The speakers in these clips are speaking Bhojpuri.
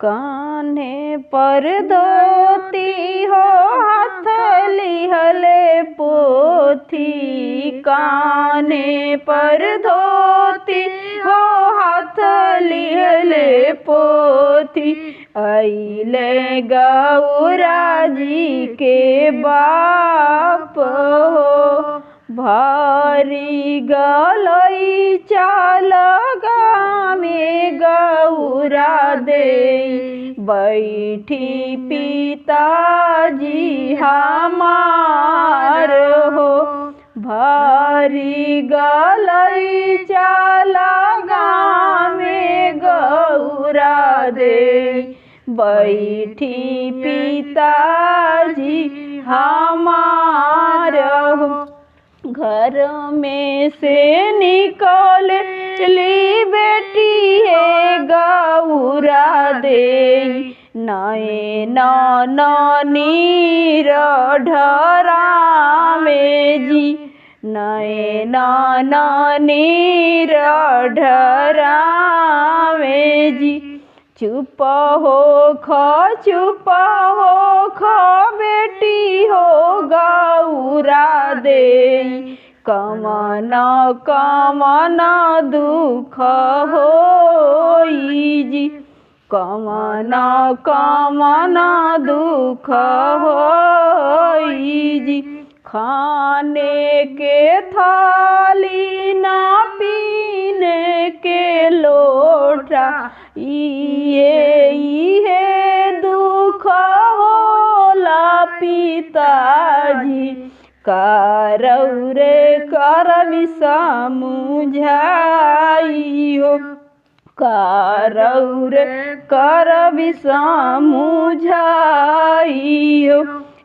कान्हे पर धोती हो हाथ लिहले पोथी, कान्हे पर धोती हो हाथ लिहले पोथी। अइले गौरा जी के बाप हो, भारी गलई चाल गामे गौरा दे, बैठी पिताजी हमार हो। भारी गलई चाल गामे गौरा दे, बैठी पिताजी हमार हो। घर में से निकल ली बेटी है गौरा दे, नए नीर ढरावे जी, नए नीर ढरावे जी। चुप हो खो बेटी हो गौरा दे, कमन कमन दुख होई जी, कमन कमन दुख होई जी। खाने के थाली ना पीने के लोटा, इहे दुख होला पिताजी। करौरे करबि समुझाई हो, करौरे करबि समुझाई हो।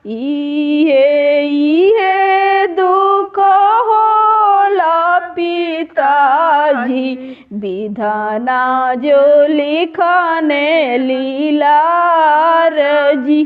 इहे दुख होला पिताजी, विधाना जो लिखने लीलार जी।